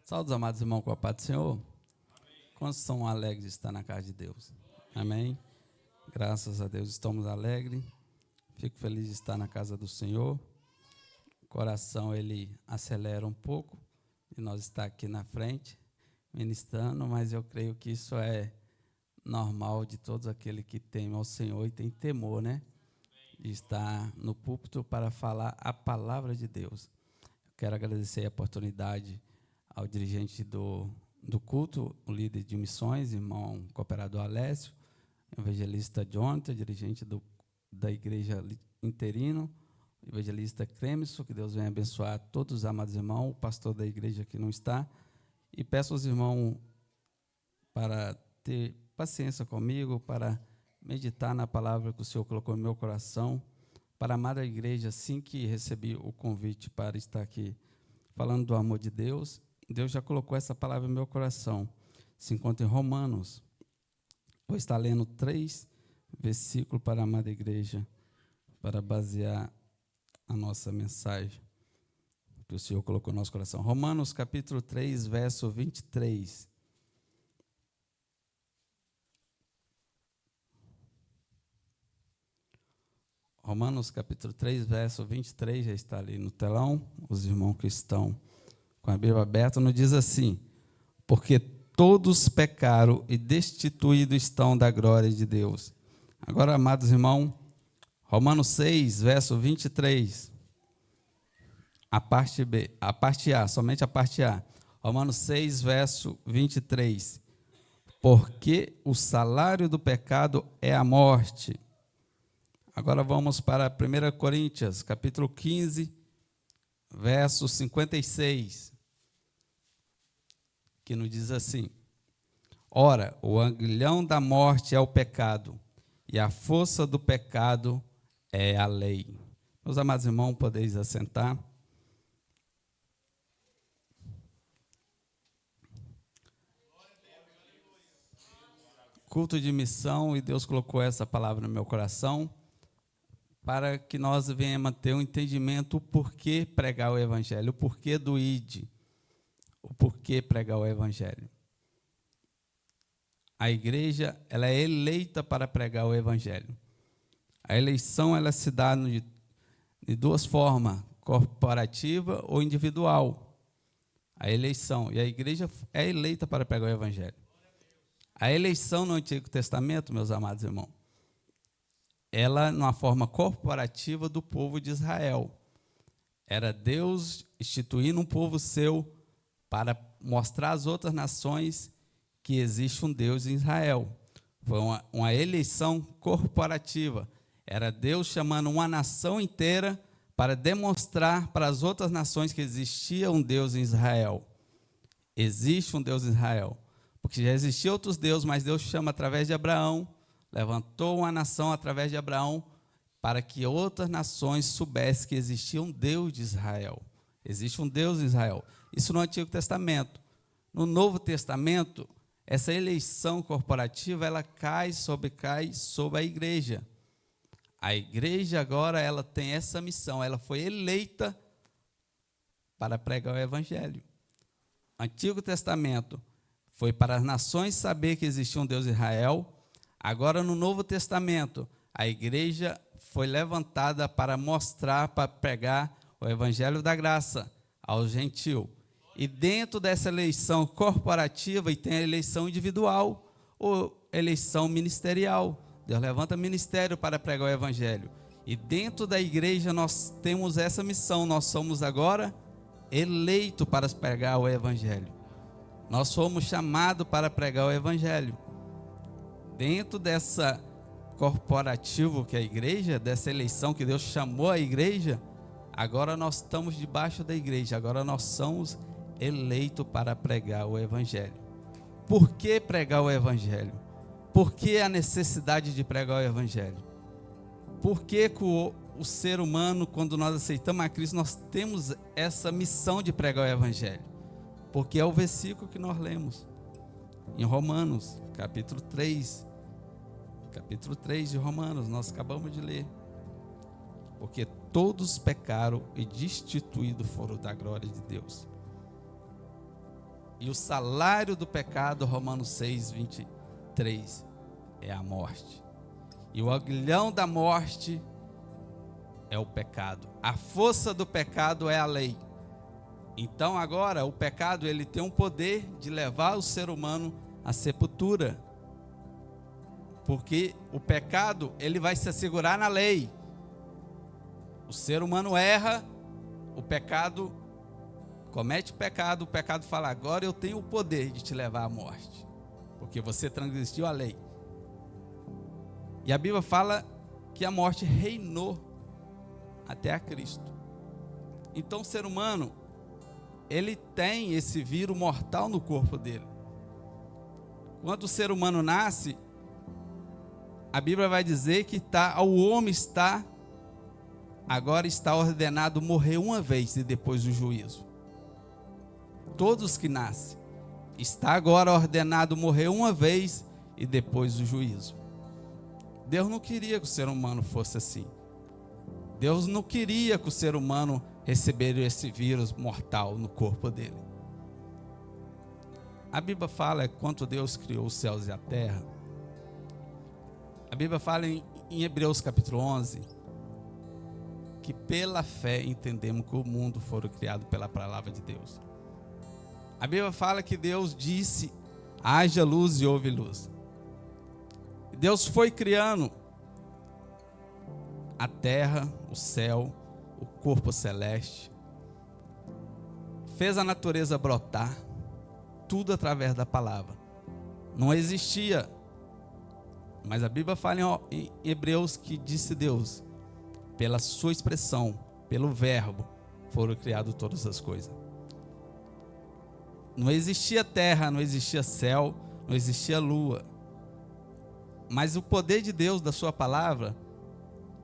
Saúde, amados irmãos, com a paz do Senhor. Quantos são alegres de estar na casa de Deus? Amém? Graças a Deus estamos alegres. Fico feliz de estar na casa do Senhor. O coração, ele acelera um pouco e nós está aqui na frente, ministrando, mas eu creio que isso é normal de todos aqueles que temem ao Senhor e têm temor, né? De estar no púlpito para falar a palavra de Deus. Eu quero agradecer a oportunidade ao dirigente do culto, o líder de missões, irmão cooperador Alessio, evangelista Jonathan, dirigente da igreja interino, evangelista Cremson, que Deus venha abençoar todos os amados irmãos, o pastor da igreja que não está, e peço aos irmãos para ter paciência comigo, para meditar na palavra que o Senhor colocou no meu coração, para amar a igreja. Assim que recebi o convite para estar aqui falando do amor de Deus, Deus já colocou essa palavra no meu coração. Se encontra em Romanos. Vou estar lendo 3 versículos para a amada igreja, para basear a nossa mensagem que o Senhor colocou no nosso coração. Romanos capítulo 3, verso 23. Romanos capítulo 3, verso 23, já está ali no telão. Os irmãos que estão com a Bíblia aberta, nos diz assim: porque todos pecaram e destituídos estão da glória de Deus. Agora, amados irmãos, Romanos 6, verso 23, a parte B, a parte A, somente a parte A. Romanos 6, verso 23. Porque o salário do pecado é a morte. Agora vamos para 1 Coríntios, capítulo 15, verso 56, que nos diz assim: ora, o aguilhão da morte é o pecado, e a força do pecado é a lei. Meus amados irmãos, podeis assentar. Culto de missão, e Deus colocou essa palavra no meu coração, para que nós venhamos ter um entendimento o porquê pregar o evangelho, o porquê do ID, o porquê pregar o evangelho. A igreja, ela é eleita para pregar o evangelho. A eleição, ela se dá de duas formas, corporativa ou individual. A eleição, e a igreja é eleita para pregar o evangelho. A eleição no Antigo Testamento, meus amados irmãos, ela, numa forma corporativa do povo de Israel. Era Deus instituindo um povo seu para mostrar às outras nações que existe um Deus em Israel. Foi uma eleição corporativa. Era Deus chamando uma nação inteira para demonstrar para as outras nações que existia um Deus em Israel. Existe um Deus em Israel. Porque já existiam outros deuses, mas Deus chama através de Abraão, levantou uma nação através de Abraão, para que outras nações soubessem que existia um Deus de Israel. Existe um Deus em Israel. Isso no Antigo Testamento. No Novo Testamento, essa eleição corporativa, ela cai sobre a igreja. A igreja agora, ela tem essa missão, ela foi eleita para pregar o evangelho. Antigo Testamento foi para as nações saber que existia um Deus em Israel. Agora, no Novo Testamento, a igreja foi levantada para mostrar, para pregar o evangelho da graça aos gentios. E dentro dessa eleição corporativa, e tem a eleição individual, ou eleição ministerial. Deus levanta ministério para pregar o evangelho. E dentro da igreja nós temos essa missão, nós somos agora eleitos para pregar o evangelho. Nós fomos chamados para pregar o evangelho. Dentro dessa corporativo que é a igreja, dessa eleição que Deus chamou a igreja, agora nós estamos debaixo da igreja, agora nós somos eleitos para pregar o evangelho. Por que pregar o evangelho? Por que a necessidade de pregar o evangelho? Por que o ser humano, quando nós aceitamos a Cristo, nós temos essa missão de pregar o evangelho? Porque é o versículo que nós lemos em Romanos, capítulo 3 de Romanos, nós acabamos de ler. Porque todos pecaram e destituídos foram da glória de Deus. E o salário do pecado, Romanos 6, 23, é a morte. E o aguilhão da morte é o pecado. A força do pecado é a lei. Então agora o pecado, ele tem um poder de levar o ser humano à sepultura. Porque o pecado, ele vai se assegurar na lei. O ser humano erra, o pecado comete pecado, o pecado fala: agora eu tenho o poder de te levar à morte, porque você transgrediu a lei. E a Bíblia fala que a morte reinou até a Cristo. Então o ser humano, ele tem esse vírus mortal no corpo dele. Quando o ser humano nasce, a Bíblia vai dizer que o homem agora está ordenado morrer uma vez e depois do juízo. Todos que nascem, está agora ordenado morrer uma vez e depois do juízo. Deus não queria que o ser humano fosse assim. Deus não queria que o ser humano recebesse esse vírus mortal no corpo dele. A Bíblia fala que quando Deus criou os céus e a terra, a Bíblia fala em Hebreus capítulo 11, que pela fé entendemos que o mundo foi criado pela palavra de Deus. A Bíblia fala que Deus disse: haja luz e houve luz. Deus foi criando a terra, o céu, o corpo celeste, fez a natureza brotar, tudo através da palavra. Não existia, mas a Bíblia fala em Hebreus que disse Deus: pela sua expressão, pelo verbo, foram criadas todas as coisas. Não existia terra, não existia céu, não existia lua. Mas o poder de Deus, da sua palavra,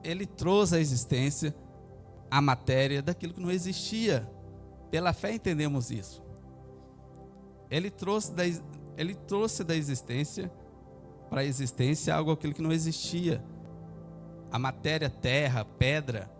ele trouxe à existência a matéria daquilo que não existia. Pela fé entendemos isso. Ele trouxe da existência para a existência algo aquilo que não existia. A matéria, terra, pedra,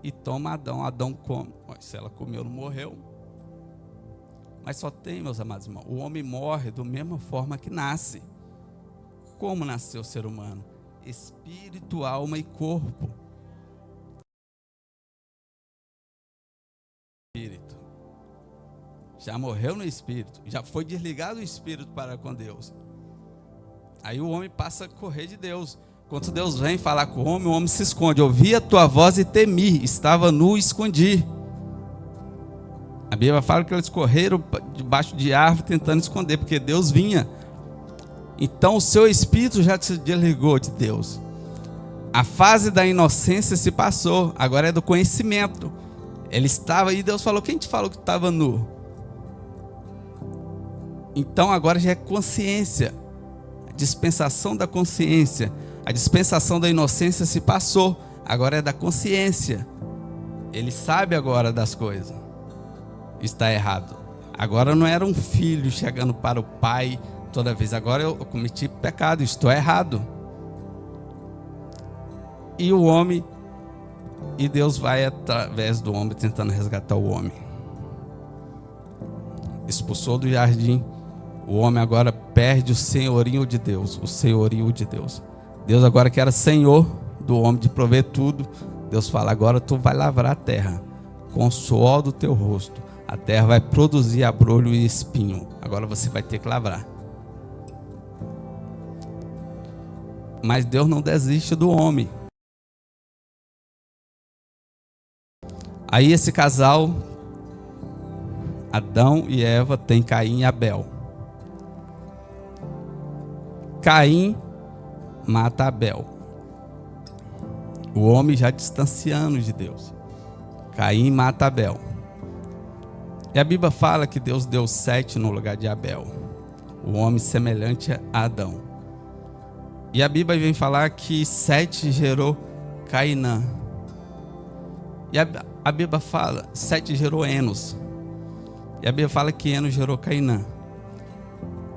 e toma Adão. Adão come. Se ela comeu, não morreu. Mas só tem, meus amados irmãos, o homem morre da mesma forma que nasce. Como nasceu o ser humano? Espírito, alma e corpo. Espírito. Já morreu no espírito. Já foi desligado o espírito para com Deus. Aí o homem passa a correr de Deus. Quando Deus vem falar com o homem se esconde. Ouvi a tua voz e temi. Estava nu e escondi. A Bíblia fala que eles correram debaixo de árvore tentando esconder, porque Deus vinha. Então o seu espírito já se desligou de Deus. A fase da inocência se passou, agora é do conhecimento. Ele estava aí, Deus falou, quem te falou que estava nu? Então agora já é consciência. A dispensação da consciência. A dispensação da inocência se passou, agora é da consciência. Ele sabe agora das coisas. Está errado. Agora não era um filho chegando para o pai toda vez. Agora eu cometi pecado, estou errado. E o homem, e Deus vai através do homem tentando resgatar o homem. Expulsou do jardim. O homem agora perde o senhorio de Deus. O senhorio de Deus. Deus agora que era senhor do homem de prover tudo. Deus fala, agora tu vai lavrar a terra com o suor do teu rosto. A terra vai produzir abrolho e espinho. Agora você vai ter que lavrar. Mas Deus não desiste do homem. Aí esse casal, Adão e Eva, tem Caim e Abel. Caim mata Abel. O homem já distanciando de Deus. Caim mata Abel. E a Bíblia fala que Deus deu Sete no lugar de Abel, o homem semelhante a Adão. E a Bíblia vem falar que Sete gerou Cainã. E a Bíblia fala, Sete gerou Enos. E a Bíblia fala que Enos gerou Cainã.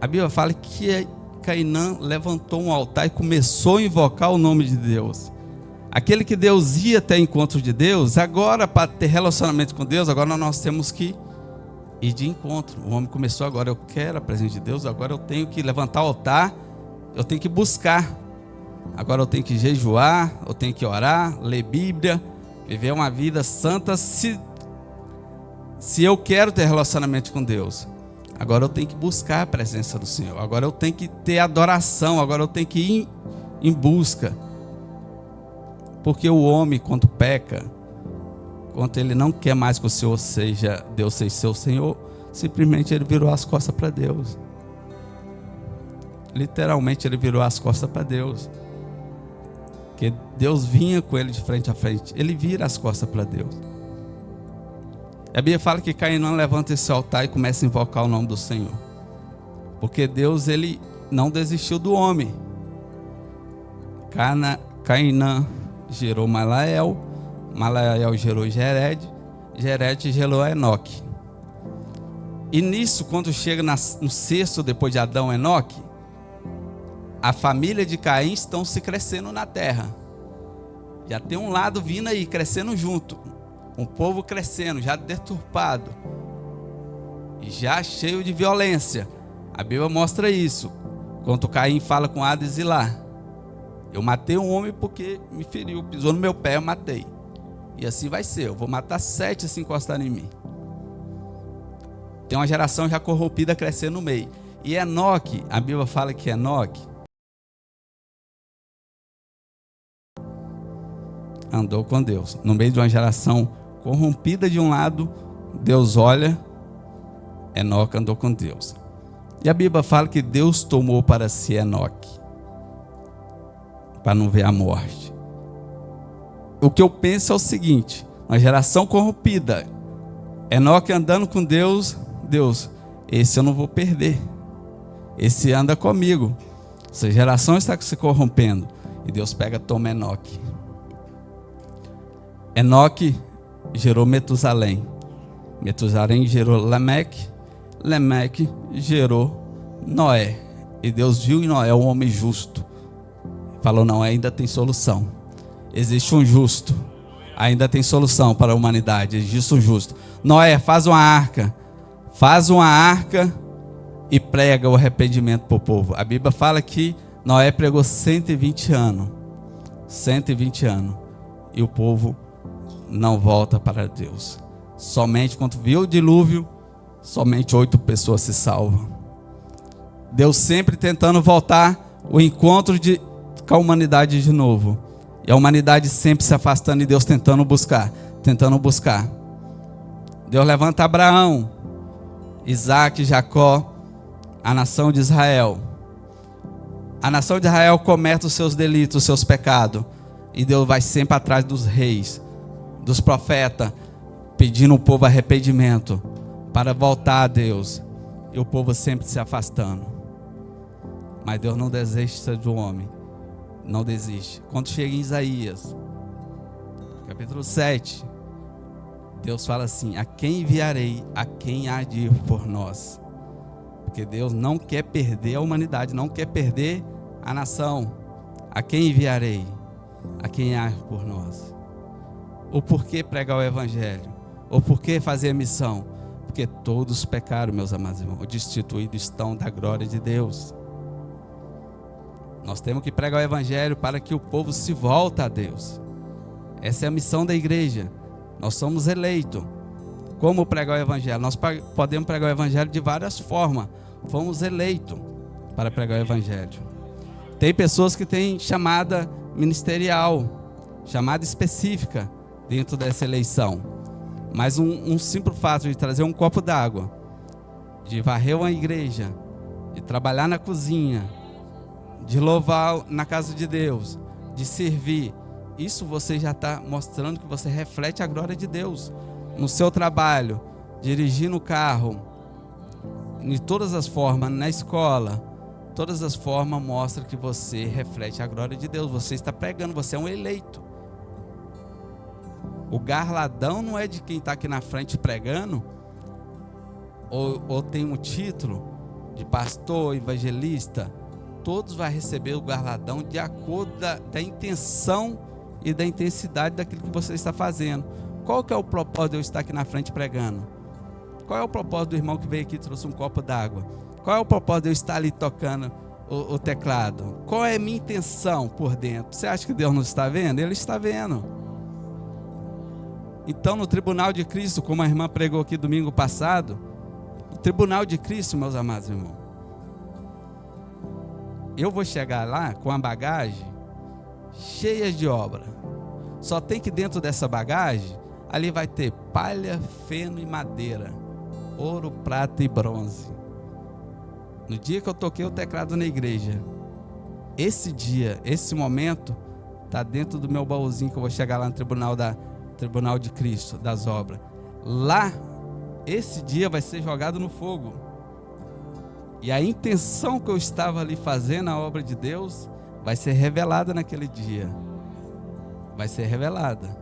A Bíblia fala que Cainã levantou um altar e começou a invocar o nome de Deus. Aquele que Deus ia ter encontro de Deus, agora para ter relacionamento com Deus, agora nós temos que ir de encontro. O homem começou agora, eu quero a presença de Deus, agora eu tenho que levantar o altar, eu tenho que buscar. Agora eu tenho que jejuar, eu tenho que orar, ler Bíblia, viver uma vida santa, se eu quero ter relacionamento com Deus. Agora eu tenho que buscar a presença do Senhor. Agora eu tenho que ter adoração, agora eu tenho que ir em busca. Porque o homem, quando peca, quando ele não quer mais que o Senhor seja, Deus seja seu Senhor, simplesmente ele virou as costas para Deus. Literalmente ele virou as costas para Deus. Porque Deus vinha com ele de frente a frente. Ele vira as costas para Deus. A Bíblia fala que Cainã levanta esse altar e começa a invocar o nome do Senhor. Porque Deus, ele não desistiu do homem. Cainã gerou Malael, Malael gerou Jered, Jered gerou Enoque. E nisso, quando chega no sexto, depois de Adão e Enoque, a família de Caim estão se crescendo na terra. Já tem um lado vindo aí, crescendo junto. Um povo crescendo, já deturpado. E já cheio de violência. A Bíblia mostra isso. Quando Caim fala com Adão e Zilá. Eu matei um homem porque me feriu, pisou no meu pé, eu matei. E assim vai ser, eu vou matar 7 se encostarem em mim. Tem uma geração já corrompida crescendo no meio. E Enoque, a Bíblia fala que Enoque andou com Deus. No meio de uma geração corrompida de um lado, Deus olha, Enoque andou com Deus. E a Bíblia fala que Deus tomou para si Enoque, para não ver a morte. O que eu penso é o seguinte: uma geração corrompida, Enoque andando com Deus, Deus, esse eu não vou perder, esse anda comigo. Essa geração está se corrompendo. E Deus pega, toma Enoque. Enoque gerou Metusalém. Metusalém gerou Lameque. Lameque gerou Noé. E Deus viu em Noé um homem justo. Falou, não, ainda tem solução. Existe um justo. ainda tem solução para a humanidade, disso justo. Noé, faz uma arca e prega o arrependimento para o povo. A Bíblia fala que Noé pregou 120 anos, e o povo não volta para Deus. Somente quando viu o dilúvio, somente 8 pessoas se salvam. Deus sempre tentando voltar o encontro com a humanidade de novo. E a humanidade sempre se afastando e Deus tentando buscar. Deus levanta Abraão, Isaac, Jacó, a nação de Israel. A nação de Israel comete os seus delitos, os seus pecados. E Deus vai sempre atrás dos reis, dos profetas, pedindo ao povo arrependimento para voltar a Deus. E o povo sempre se afastando. Mas Deus não desiste do homem. Não desiste. Quando chega em Isaías, capítulo 7, Deus fala assim: a quem enviarei? A quem há de ir por nós? Porque Deus não quer perder a humanidade, não quer perder a nação. A quem enviarei? A quem há por nós? O porquê pregar o evangelho? O porquê fazer a missão? Porque todos pecaram, meus amados irmãos, destituídos estão da glória de Deus. Nós temos que pregar o evangelho para que o povo se volte a Deus. Essa é a missão da igreja. Nós somos eleitos. Como pregar o evangelho? Nós podemos pregar o evangelho de várias formas. Fomos eleitos para pregar o evangelho. Tem pessoas que têm chamada ministerial, chamada específica dentro dessa eleição. Mas um simples fato de trazer um copo d'água, de varrer uma igreja, de trabalhar na cozinha, de louvar na casa de Deus, de servir, isso você já está mostrando que você reflete a glória de Deus. No seu trabalho, dirigindo o carro, de todas as formas, na escola, todas as formas mostram que você reflete a glória de Deus. Você está pregando, você é um eleito. O garladão não é de quem está aqui na frente pregando, ou tem um título de pastor, evangelista. Todos vão receber o galardão de acordo da intenção e da intensidade daquilo que você está fazendo. Qual que é o propósito de eu estar aqui na frente pregando? Qual é o propósito do irmão que veio aqui e trouxe um copo d'água? Qual é o propósito de eu estar ali tocando o teclado? Qual é a minha intenção por dentro? Você acha que Deus não está vendo? Ele está vendo. Então, no tribunal de Cristo, como a irmã pregou aqui domingo passado, o tribunal de Cristo, meus amados irmãos, eu vou chegar lá com a bagagem cheia de obra. Só tem que dentro dessa bagagem, ali vai ter palha, feno e madeira, ouro, prata e bronze. No dia que eu toquei o teclado na igreja, esse dia, esse momento, está dentro do meu baúzinho que eu vou chegar lá no tribunal de Cristo, das obras. Lá, esse dia vai ser jogado no fogo. E a intenção que eu estava ali fazendo a obra de Deus vai ser revelada naquele dia. Vai ser revelada.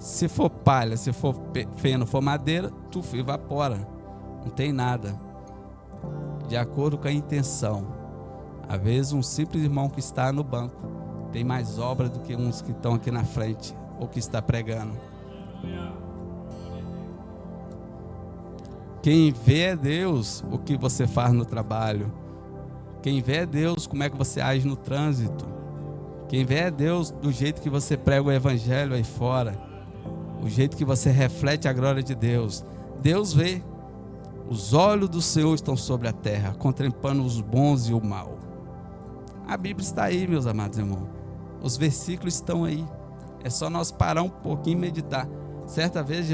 Se for palha, se for feno, for madeira, tudo evapora. Não tem nada. De acordo com a intenção. Às vezes um simples irmão que está no banco tem mais obra do que uns que estão aqui na frente ou que está pregando. Quem vê é Deus o que você faz no trabalho. Quem vê é Deus como é que você age no trânsito. Quem vê é Deus do jeito que você prega o evangelho aí fora. O jeito que você reflete a glória de Deus. Deus vê. Os olhos do Senhor estão sobre a terra, contemplando os bons e o mal. A Bíblia está aí, meus amados irmãos. Os versículos estão aí. É só nós parar um pouquinho e meditar. Certa vez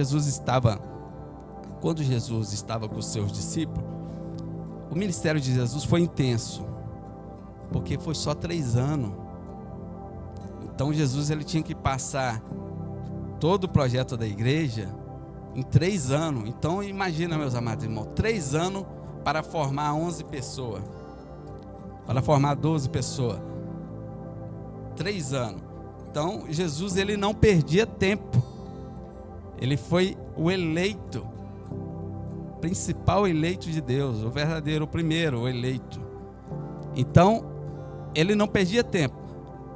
quando Jesus estava com os seus discípulos, o ministério de Jesus foi intenso, porque foi só 3 anos. Então Jesus ele tinha que passar todo o projeto da igreja em 3 anos. Então imagina, meus amados irmãos, 3 anos para formar 11 pessoas, para formar 12 pessoas. 3 anos. Então Jesus ele não perdia tempo. Ele foi o eleito, principal eleito de Deus, o verdadeiro, o primeiro, o eleito. Então, ele não perdia tempo.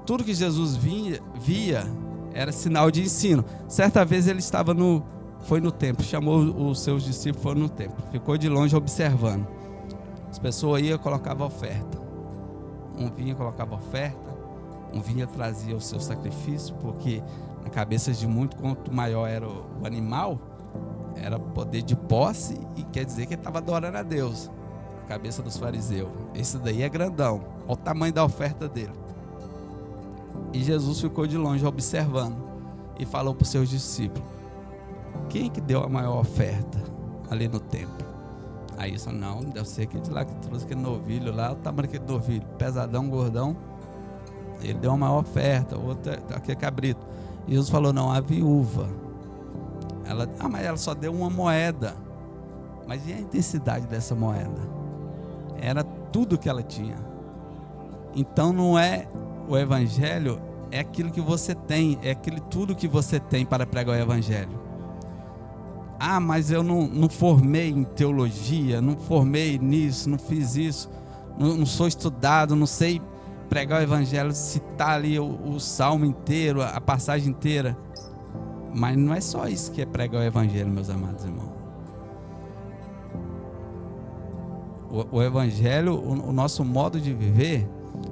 Tudo que Jesus via, Era sinal de ensino. Certa vez ele foi no templo, chamou os seus discípulos, foi no templo, ficou de longe observando. As pessoas iam e colocavam oferta. Um vinha e colocava oferta, um vinha e trazia o seu sacrifício, porque na cabeça de muito, quanto maior era o animal, era poder de posse, e quer dizer que ele estava adorando a Deus. Na cabeça dos fariseus, esse daí é grandão, olha o tamanho da oferta dele. E Jesus ficou de longe observando e falou para os seus discípulos: quem que deu a maior oferta ali no templo? Aí eles falaram: não, deve ser aquele de lá que trouxe aquele novilho lá, o tamanho daquele novilho, pesadão, gordão, ele deu a maior oferta, o outro aquele cabrito. E Jesus falou: não, a viúva, mas ela só deu uma moeda. Mas e a intensidade dessa moeda? Era tudo que ela tinha. Então não é o evangelho, é aquilo que você tem, é aquilo tudo que você tem para pregar o evangelho. Ah, mas eu não formei em teologia, não formei nisso, não fiz isso, não sou estudado, não sei pregar o evangelho, citar ali o salmo inteiro, a passagem inteira. Mas não é só isso que é pregar o evangelho, meus amados irmãos. O evangelho, o nosso modo de viver,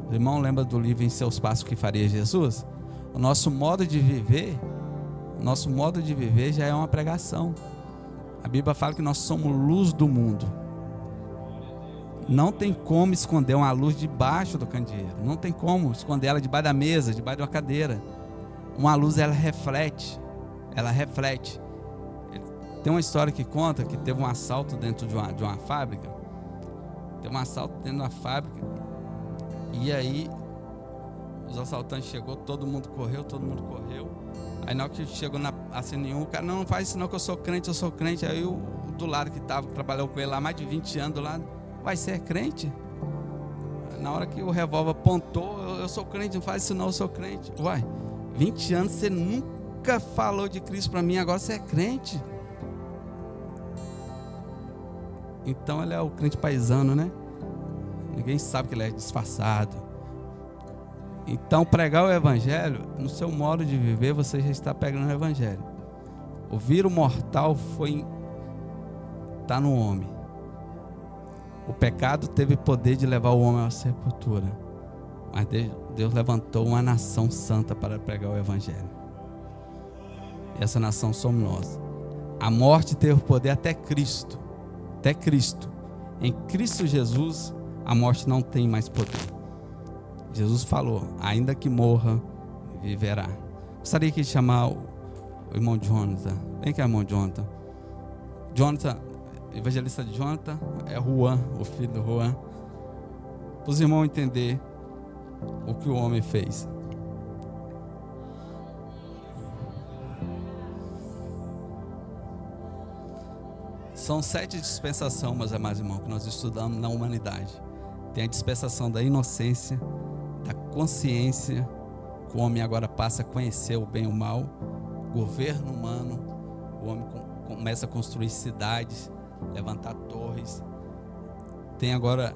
o irmão lembra do livro Em Seus Passos que Faria Jesus? O nosso modo de viver já é uma pregação. A Bíblia fala que nós somos luz do mundo. Não tem como esconder uma luz debaixo do candeeiro. Não tem como esconder ela debaixo da mesa, debaixo de uma cadeira. Uma luz, ela reflete. Ela reflete. Tem uma história que conta que teve um assalto dentro de uma fábrica. Teve um assalto dentro de uma fábrica. E aí, os assaltantes chegou, todo mundo correu. Aí na hora que chegou assim nenhum, o cara: não faz isso não, que eu sou crente. Aí o do lado que trabalhou com ele lá mais de 20 anos do lado: vai ser crente? Na hora que o revólver apontou: eu sou crente, não faz isso não, eu sou crente. Uai, 20 anos você nunca falou de Cristo para mim, agora você é crente? Então ele é o crente paisano, né? Ninguém sabe que ele é disfarçado. Então, pregar o evangelho, no seu modo de viver, você já está pregando o evangelho. O vírus mortal está no homem. O pecado teve poder de levar o homem à sepultura. Mas Deus levantou uma nação santa para pregar o evangelho. E essa nação somos nós. A morte teve poder até Cristo. Até Cristo. Em Cristo Jesus, a morte não tem mais poder. Jesus falou: ainda que morra, viverá. Gostaria de chamar o irmão Jonathan. Vem cá, irmão Jonathan. Jonathan, evangelista de Jonathan, é Juan, o filho do Juan. Para os irmãos entenderem o que o homem fez. São 7 dispensações, meus amados irmãos, que nós estudamos na humanidade. Tem a dispensação da inocência, da consciência, que o homem agora passa a conhecer o bem e o mal, governo humano, o homem começa a construir cidades, levantar torres. Tem agora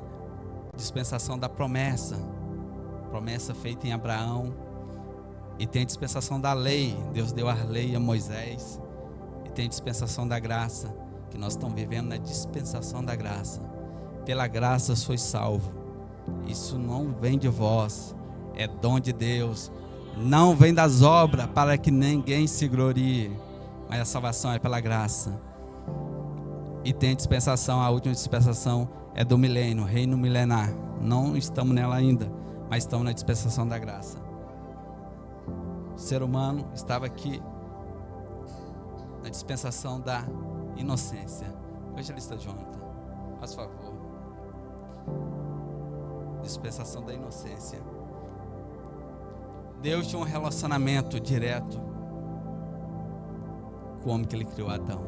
a dispensação da promessa feita em Abraão, e tem a dispensação da lei, Deus deu a lei a Moisés, e tem a dispensação da graça, que nós estamos vivendo na dispensação da graça. Pela graça sois salvo. Isso não vem de vós, é dom de Deus. Não vem das obras, para que ninguém se glorie, mas a salvação é pela graça. E tem a dispensação, a última dispensação é do milênio, reino milenar. Não estamos nela ainda, mas estamos na dispensação da graça. O ser humano estava aqui na dispensação da inocência. Evangelista Jonathan, faz favor. Dispensação da inocência. Deus tinha um relacionamento direto com o homem que ele criou, Adão.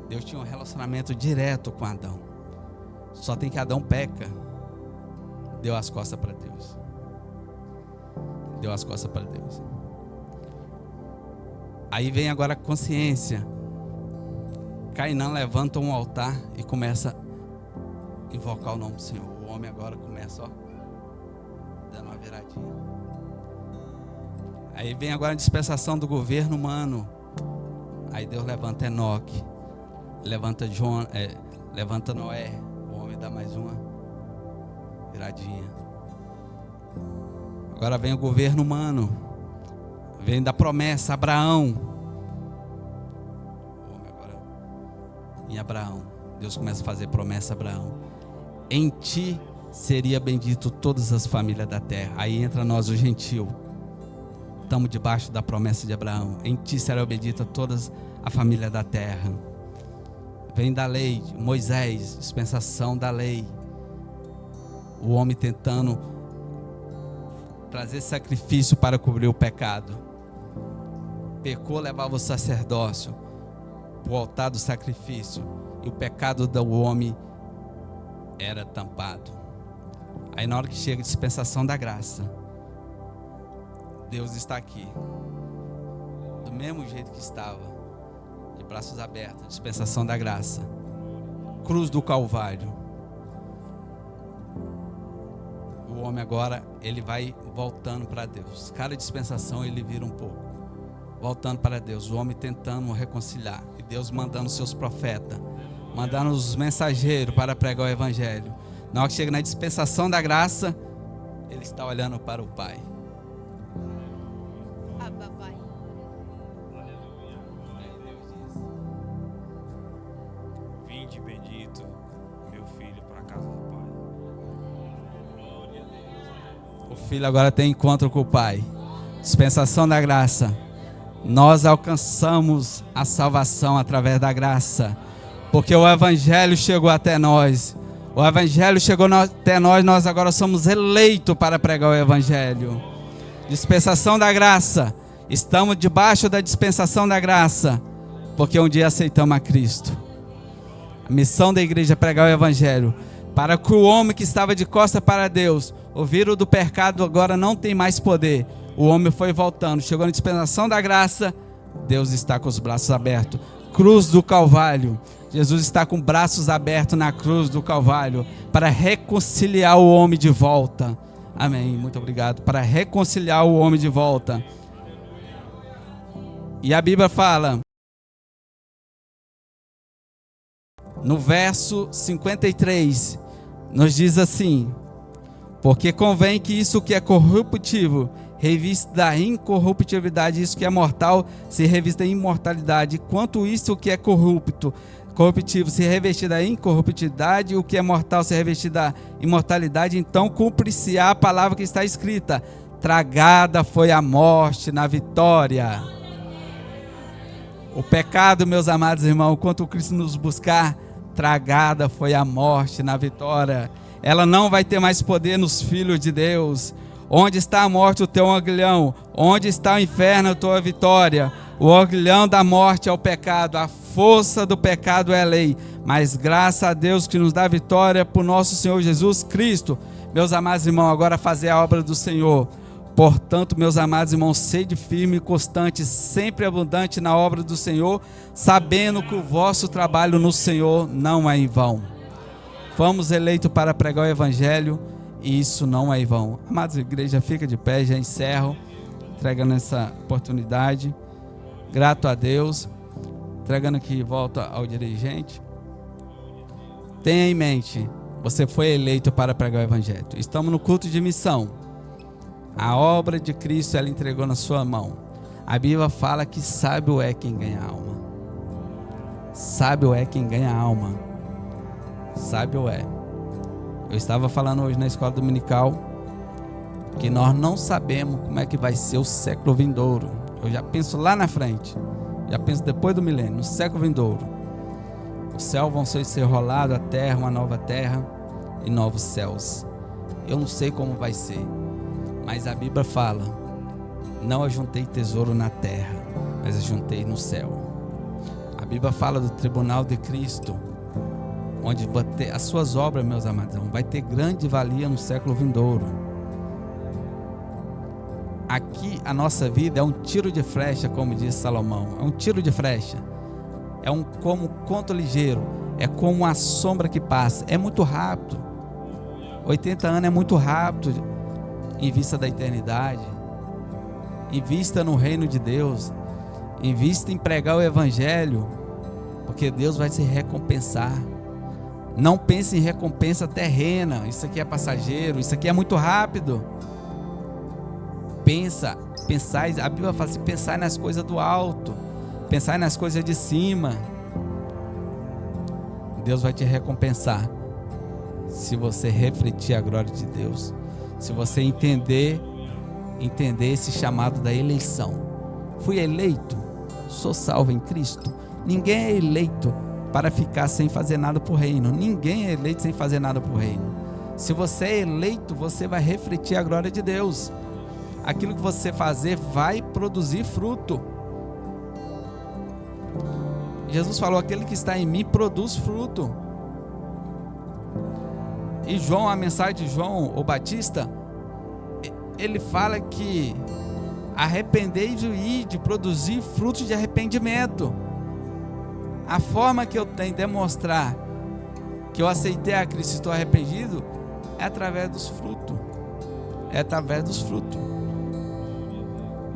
Deus tinha um relacionamento direto com Adão. Só tem que Adão peca, deu as costas para Deus. Deu as costas para Deus. Aí vem agora a consciência. Cainã levanta um altar e começa a invocar o nome do Senhor. O homem agora começa, dando uma viradinha. Aí vem agora a dispensação do governo humano. Aí Deus levanta Enoque, levanta levanta Noé. O homem dá mais uma viradinha. Agora vem o governo humano. Vem da promessa, Abraão. Agora, em Abraão, Deus começa a fazer promessa a Abraão. Em ti seria bendito todas as famílias da terra. Aí entra nós, o gentil. Estamos debaixo da promessa de Abraão. Em ti será bendita todas a família da terra. Vem da lei, Moisés, dispensação da lei. O homem tentando trazer sacrifício para cobrir o pecado. Pecou, levava o sacerdócio para o altar do sacrifício. E o pecado do homem era tampado. Aí na hora que chega a dispensação da graça, Deus está aqui, do mesmo jeito que estava, de braços abertos, dispensação da graça, cruz do Calvário. O homem agora, ele vai voltando para Deus. Cada dispensação ele vira um pouco, voltando para Deus. O homem tentando reconciliar, e Deus mandando seus profetas, mandando os mensageiros para pregar o evangelho. Na hora que chega na dispensação da graça, ele está olhando para o Pai. Vinde bendito, meu filho, para a casa do Pai. O filho agora tem encontro com o Pai. Dispensação da graça. Nós alcançamos a salvação através da graça, porque o evangelho chegou até nós. O evangelho chegou até nós, nós agora somos eleitos para pregar o evangelho. Dispensação da graça. Estamos debaixo da dispensação da graça, porque um dia aceitamos a Cristo. A missão da igreja é pregar o evangelho, para que o homem que estava de costas para Deus, o vírus do pecado agora não tem mais poder. O homem foi voltando, chegou na dispensação da graça, Deus está com os braços abertos. Cruz do Calvário. Jesus está com braços abertos na cruz do Calvário para reconciliar o homem de volta. Amém, muito obrigado. Para reconciliar o homem de volta. E a Bíblia fala, no verso 53, nos diz assim: porque convém que isso que é corruptível revista da incorruptibilidade, isso que é mortal se revista da imortalidade. Quanto isso que é corruptível se revestir da incorruptibilidade, o que é mortal se revestir da imortalidade, então cumpre-se a palavra que está escrita: tragada foi a morte na vitória. O pecado, meus amados irmãos, quanto Cristo nos buscar, tragada foi a morte na vitória. Ela não vai ter mais poder nos filhos de Deus. Onde está a morte, o teu aguilhão? Onde está o inferno, a tua vitória? O aguilhão da morte é o pecado, a força do pecado é a lei, mas graças a Deus que nos dá vitória por nosso Senhor Jesus Cristo. Meus amados irmãos, agora fazer a obra do Senhor. Portanto, meus amados irmãos, sede firme e constante, sempre abundante na obra do Senhor, sabendo que o vosso trabalho no Senhor não é em vão. Fomos eleitos para pregar o evangelho, e isso não é em vão. Amados, a igreja fica de pé, já encerro, entregando essa oportunidade. Grato a Deus. Entregando aqui, volta ao dirigente. Tenha em mente, você foi eleito para pregar o evangelho. Estamos no culto de missão. A obra de Cristo, ela entregou na sua mão. A Bíblia fala que sábio é quem ganha a alma. Sábio é quem ganha a alma. Sábio é. Eu estava falando hoje na escola dominical que nós não sabemos como é que vai ser o século vindouro. Eu já penso lá na frente. Já penso depois do milênio, no século vindouro. Os céus vão ser rolados, a terra, uma nova terra e novos céus. Eu não sei como vai ser, mas a Bíblia fala: não ajuntei tesouro na terra, mas ajuntei no céu. A Bíblia fala do tribunal de Cristo, onde vai ter as suas obras, meus amados, vai ter grande valia no século vindouro. Aqui a nossa vida é um tiro de flecha, como diz Salomão. É um tiro de flecha. É como um conto ligeiro. É como uma sombra que passa. É muito rápido. 80 anos é muito rápido em vista da eternidade. Invista no reino de Deus. Invista em pregar o evangelho, porque Deus vai se recompensar. Não pense em recompensa terrena. Isso aqui é passageiro, isso aqui é muito rápido. Pensai, a Bíblia fala assim, pensai nas coisas do alto, pensai nas coisas de cima. Deus vai te recompensar se você refletir a glória de Deus, se você entender esse chamado da eleição. Fui eleito, sou salvo em Cristo. Ninguém é eleito para ficar sem fazer nada para o reino. Ninguém é eleito sem fazer nada para o reino. Se você é eleito, você vai refletir a glória de Deus. Aquilo que você fazer vai produzir fruto. Jesus falou, aquele que está em mim produz fruto. E João, a mensagem de João, o Batista, ele fala que arrependei-vos e de produzir frutos de arrependimento. A forma que eu tenho de demonstrar que eu aceitei a Cristo e estou arrependido é através dos frutos. É através dos frutos.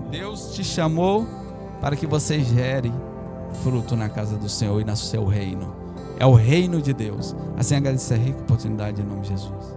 Deus te chamou para que você gere fruto na casa do Senhor e no seu reino. É o reino de Deus. Assim agradecer a rica oportunidade em nome de Jesus.